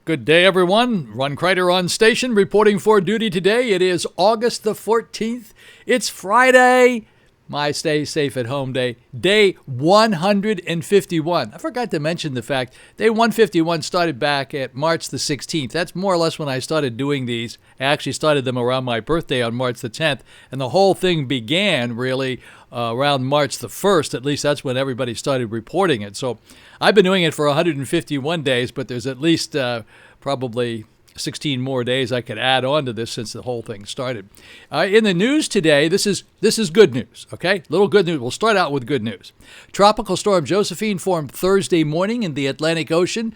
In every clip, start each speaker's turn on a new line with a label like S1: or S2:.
S1: Good day, everyone. Ron Crider on station, reporting for duty today. It is August the 14th. It's Friday. My stay safe at home day. Day 151. I forgot to mention the fact day 151 started back at March the 16th. That's more or less when I started doing these. I actually started them around my birthday on March the 10th. And the whole thing began really around March the 1st. At least that's when everybody started reporting it. So I've been doing it for 151 days, but there's at least probably 16 more days I could add on to this since the whole thing started. In the news today, this is good news, okay? Little good news. We'll start out with good news. Tropical Storm Josephine formed Thursday morning in the Atlantic Ocean,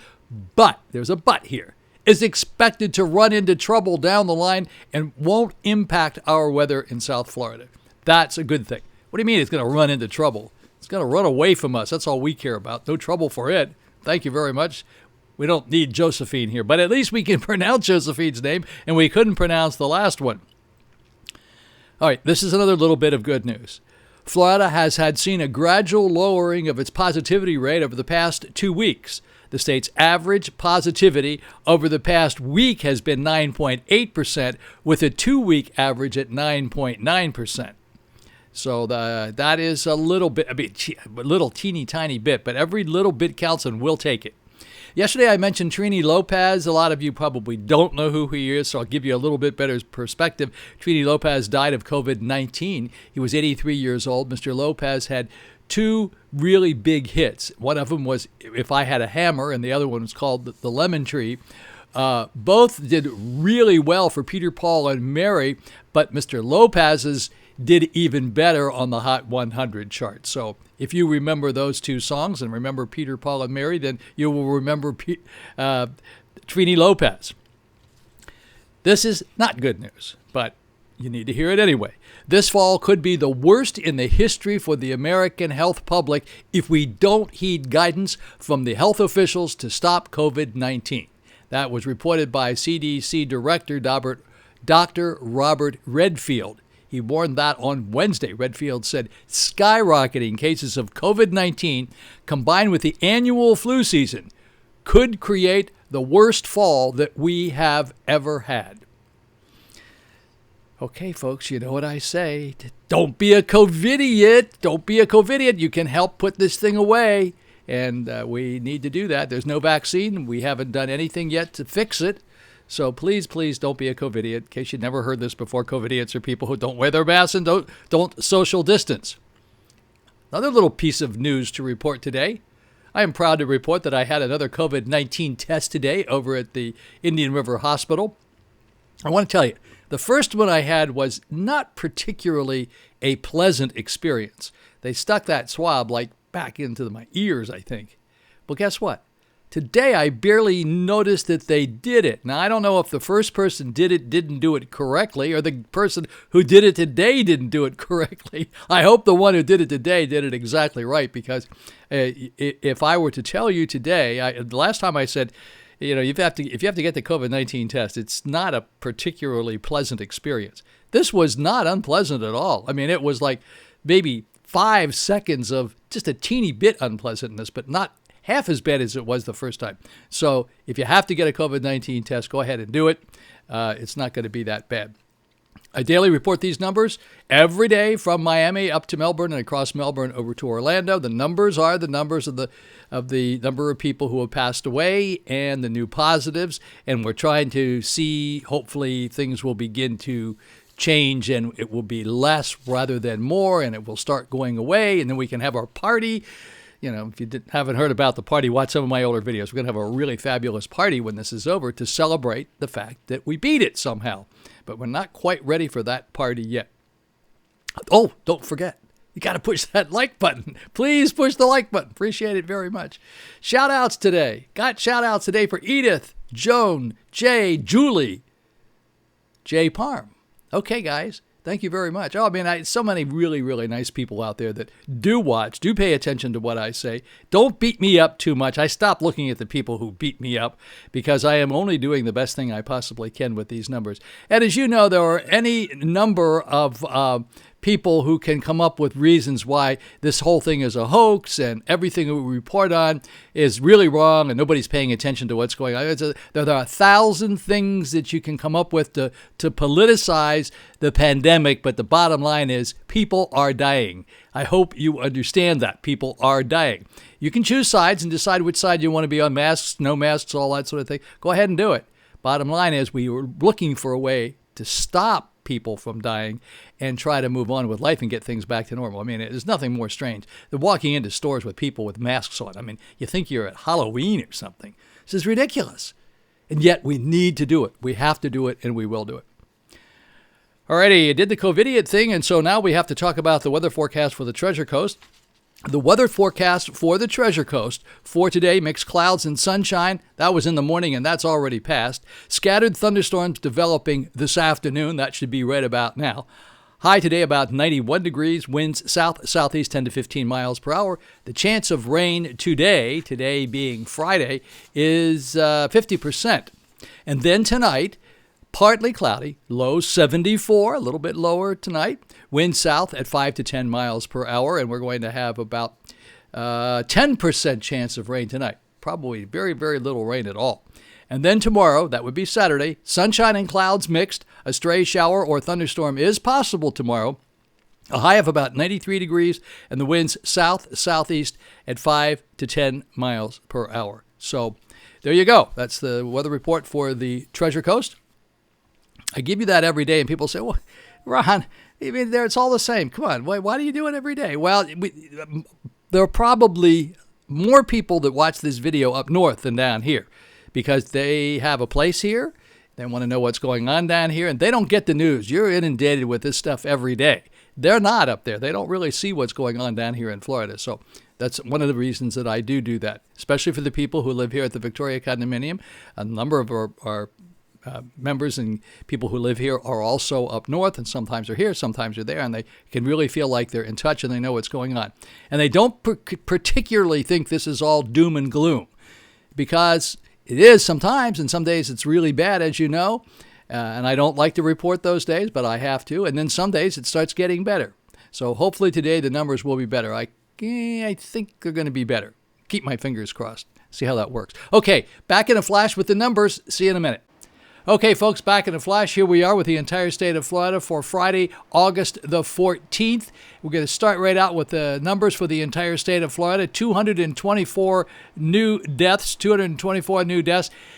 S1: but there's a but here. Is expected to run into trouble down the line and won't impact our weather in South Florida. That's a good thing. What do you mean it's going to run into trouble? It's going to run away from us. That's all we care about. No trouble for it. Thank you very much. We don't need Josephine here, but at least we can pronounce Josephine's name, and we couldn't pronounce the last one. All right, this is another little bit of good news. Florida has seen a gradual lowering of its positivity rate over the past 2 weeks. The state's average positivity over the past week has been 9.8%, with a 2-week average at 9.9%. So that is a little bit, a little teeny tiny bit, but every little bit counts, and we'll take it. Yesterday, I mentioned Trini Lopez. A lot of you probably don't know who he is, so I'll give you a little bit better perspective. Trini Lopez died of COVID-19. He was 83 years old. Mr. Lopez had 2 really big hits. One of them was If I Had a Hammer, and the other one was called The Lemon Tree. Both did really well for Peter, Paul, and Mary, but Mr. Lopez's did even better on the Hot 100 chart. So if you remember those 2 songs and remember Peter, Paul, and Mary, then you will remember Trini Lopez. This is not good news, but you need to hear it anyway. This fall could be the worst in the history for the American health public if we don't heed guidance from the health officials to stop COVID-19. That was reported by CDC Director Dr. Robert Redfield. He warned that on Wednesday. Redfield said skyrocketing cases of COVID-19 combined with the annual flu season could create the worst fall that we have ever had. Okay, folks, you know what I say. Don't be a Covidient. Don't be a Covidient. You can help put this thing away, and we need to do that. There's no vaccine. We haven't done anything yet to fix it. So please don't be a Covidient. In case you've never heard this before, Covidients are people who don't wear their masks and don't social distance. Another little piece of news to report today. I am proud to report that I had another COVID-19 test today over at the Indian River Hospital. I want to tell you, the first one I had was not particularly a pleasant experience. They stuck that swab back into my ears, I think. Well, guess what? Today, I barely noticed that they did it. Now, I don't know if the first person didn't do it correctly, or the person who did it today didn't do it correctly. I hope the one who did it today did it exactly right, because if I were to tell you today, the last time I said, if you have to get the COVID-19 test, it's not a particularly pleasant experience. This was not unpleasant at all. I mean, it was like maybe 5 seconds of just a teeny bit unpleasantness, but not half as bad as it was the first time. So if you have to get a COVID-19 test, go ahead and do it. It's not going to be that bad. I daily report these numbers every day from Miami up to Melbourne and across Melbourne over to Orlando. The numbers are the numbers of the number of people who have passed away and the new positives. And we're trying to see, hopefully, things will begin to change and it will be less rather than more, and it will start going away, and then we can have our party. If you haven't heard about the party, watch some of my older videos. We're going to have a really fabulous party when this is over to celebrate the fact that we beat it somehow. But we're not quite ready for that party yet. Oh, don't forget, you got to push that like button. Please push the like button. Appreciate it very much. Shoutouts today. Got shoutouts today for Edith, Joan, Jay, Julie, Jay Parm. Okay, guys. Thank you very much. Oh, so many really, really nice people out there that do watch, do pay attention to what I say. Don't beat me up too much. I stopped looking at the people who beat me up because I am only doing the best thing I possibly can with these numbers. And as you know, there are any number of people who can come up with reasons why this whole thing is a hoax and everything we report on is really wrong and nobody's paying attention to what's going on. There are 1,000 things that you can come up with to politicize the pandemic, but the bottom line is people are dying. I hope you understand that. People are dying. You can choose sides and decide which side you want to be on, masks, no masks, all that sort of thing. Go ahead and do it. Bottom line is we were looking for a way to stop people from dying and try to move on with life and get things back to normal. I mean, there's nothing more strange than walking into stores with people with masks on. I mean, you think you're at Halloween or something. This is ridiculous. And yet we need to do it. We have to do it, and we will do it. Alrighty, you did the Covidient thing, and so now we have to talk about the weather forecast for the Treasure Coast. The weather forecast for the Treasure Coast for today, mixed clouds and sunshine. That was in the morning, and that's already passed. Scattered thunderstorms developing this afternoon. That should be right about now. High today about 91 degrees. Winds south-southeast 10 to 15 miles per hour. The chance of rain today being Friday, is 50%. And then tonight, partly cloudy, low 74, a little bit lower tonight. Wind south at 5 to 10 miles per hour, and we're going to have about 10% chance of rain tonight. Probably very, very little rain at all. And then tomorrow, that would be Saturday, sunshine and clouds mixed. A stray shower or thunderstorm is possible tomorrow. A high of about 93 degrees, and the winds south-southeast at 5 to 10 miles per hour. So there you go. That's the weather report for the Treasure Coast. I give you that every day, and people say, well, Ron, I mean, it's all the same. Come on, why do you do it every day? Well, there are probably more people that watch this video up north than down here because they have a place here. They want to know what's going on down here, and they don't get the news. You're inundated with this stuff every day. They're not up there. They don't really see what's going on down here in Florida. So that's one of the reasons that I do that, especially for the people who live here at the Victoria Condominium. A number of our members and people who live here are also up north, and sometimes are here, sometimes are there, and they can really feel like they're in touch and they know what's going on. And they don't particularly think this is all doom and gloom, because it is sometimes, and some days it's really bad, as you know, and I don't like to report those days, but I have to, and then some days it starts getting better. So hopefully today the numbers will be better. I think they're going to be better. Keep my fingers crossed. See how that works. Okay, back in a flash with the numbers. See you in a minute. Okay, folks, back in a flash. Here we are with the entire state of Florida for Friday, August the 14th. We're going to start right out with the numbers for the entire state of Florida. 224 new deaths.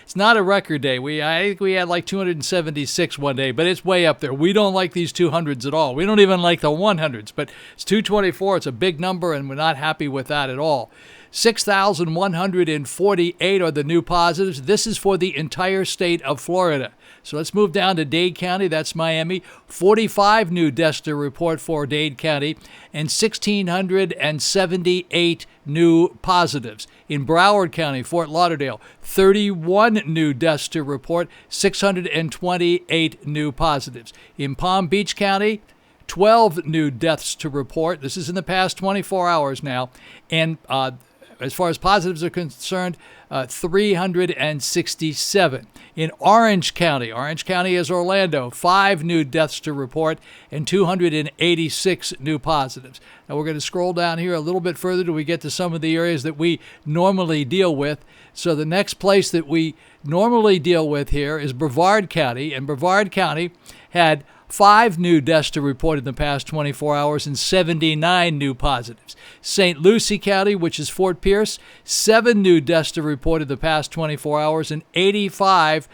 S1: It's not a record day. I think we had like 276 one day, but it's way up there. We don't like these 200s at all. We don't even like the 100s, but it's 224. It's a big number, and we're not happy with that at all. 6,148 are the new positives. This is for the entire state of Florida. So let's move down to Dade County. That's Miami. 45 new deaths to report for Dade County, and 1,678 new positives. In Broward County, Fort Lauderdale, 31 new deaths to report, 628 new positives. In Palm Beach County, 12 new deaths to report. This is in the past 24 hours now. And as far as positives are concerned, 367. In Orange County is Orlando, 5 new deaths to report and 286 new positives. Now we're going to scroll down here a little bit further till we get to some of the areas that we normally deal with. So the next place that we normally deal with here is Brevard County, and Brevard County had 5 new deaths to report in the past 24 hours and 79 new positives. St. Lucie County, which is Fort Pierce, 7 new deaths to report in the past 24 hours and 85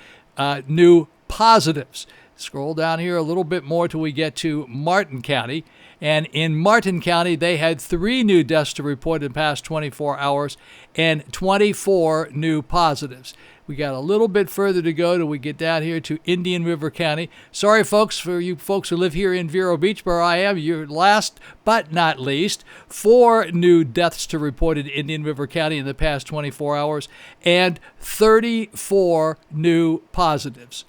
S1: new positives. Scroll down here a little bit more till we get to Martin County. And in Martin County, they had 3 new deaths to report in the past 24 hours and 24 new positives. We got a little bit further to go till we get down here to Indian River County. Sorry, folks, for you folks who live here in Vero Beach, where I am, you're last but not least. 4 new deaths to report in Indian River County in the past 24 hours and 34 new positives.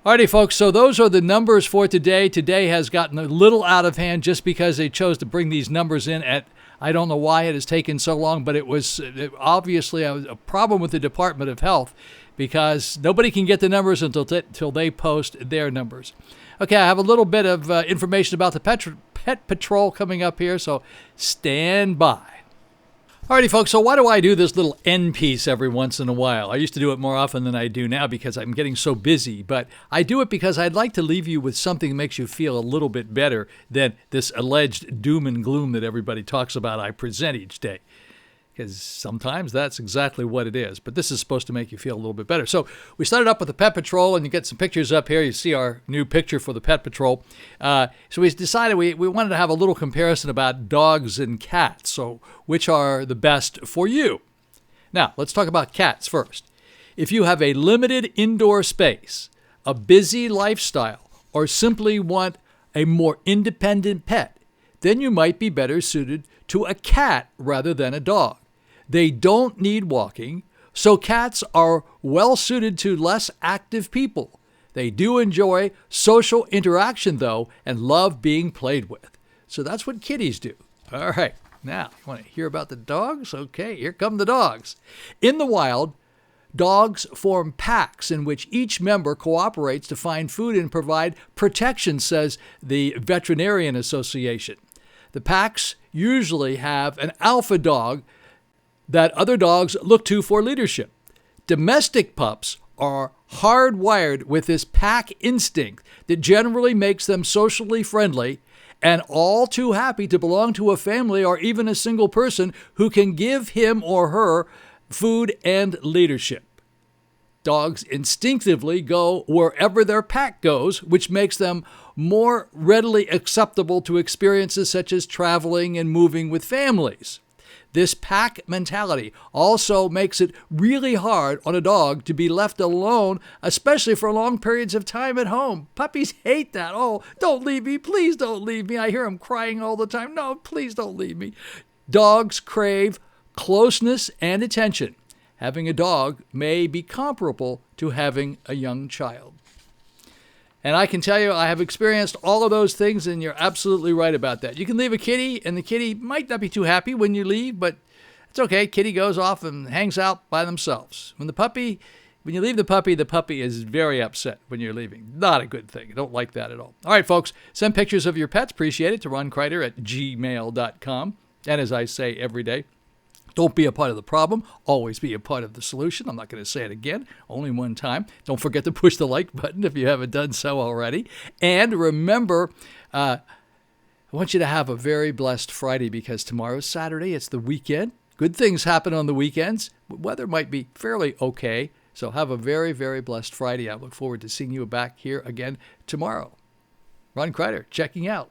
S1: Alrighty, folks, so those are the numbers for today. Today has gotten a little out of hand just because they chose to bring these numbers in at, I don't know why it has taken so long, but it was obviously a problem with the Department of Health because nobody can get the numbers until they post their numbers. Okay, I have a little bit of information about the Pet Patrol coming up here, so stand by. Alrighty, folks, so why do I do this little end piece every once in a while? I used to do it more often than I do now because I'm getting so busy, but I do it because I'd like to leave you with something that makes you feel a little bit better than this alleged doom and gloom that everybody talks about I present each day. Because sometimes that's exactly what it is. But this is supposed to make you feel a little bit better. So we started up with the Pet Patrol, and you get some pictures up here. You see our new picture for the Pet Patrol. So we decided we wanted to have a little comparison about dogs and cats. So which are the best for you? Now, let's talk about cats first. If you have a limited indoor space, a busy lifestyle, or simply want a more independent pet, then you might be better suited to a cat rather than a dog. They don't need walking, so cats are well suited to less active people. They do enjoy social interaction, though, and love being played with. So that's what kitties do. All right, now, you want to hear about the dogs? Okay, here come the dogs. In the wild, dogs form packs in which each member cooperates to find food and provide protection, says the Veterinarian Association. The packs usually have an alpha dog that other dogs look to for leadership. Domestic pups are hardwired with this pack instinct that generally makes them socially friendly and all too happy to belong to a family or even a single person who can give him or her food and leadership. Dogs instinctively go wherever their pack goes, which makes them more readily acceptable to experiences such as traveling and moving with families. This pack mentality also makes it really hard on a dog to be left alone, especially for long periods of time at home. Puppies hate that. Oh, don't leave me. Please don't leave me. I hear them crying all the time. No, please don't leave me. Dogs crave closeness and attention. Having a dog may be comparable to having a young child. And I can tell you, I have experienced all of those things, and you're absolutely right about that. You can leave a kitty, and the kitty might not be too happy when you leave, but it's okay. Kitty goes off and hangs out by themselves. When you leave the puppy is very upset when you're leaving. Not a good thing. I don't like that at all. All right, folks, send pictures of your pets. Appreciate it to roncrider@gmail.com. And as I say every day, don't be a part of the problem. Always be a part of the solution. I'm not going to say it again, only one time. Don't forget to push the like button if you haven't done so already. And remember, I want you to have a very blessed Friday because tomorrow's Saturday. It's the weekend. Good things happen on the weekends. Weather might be fairly okay. So have a very, very blessed Friday. I look forward to seeing you back here again tomorrow. Ron Crider, checking out.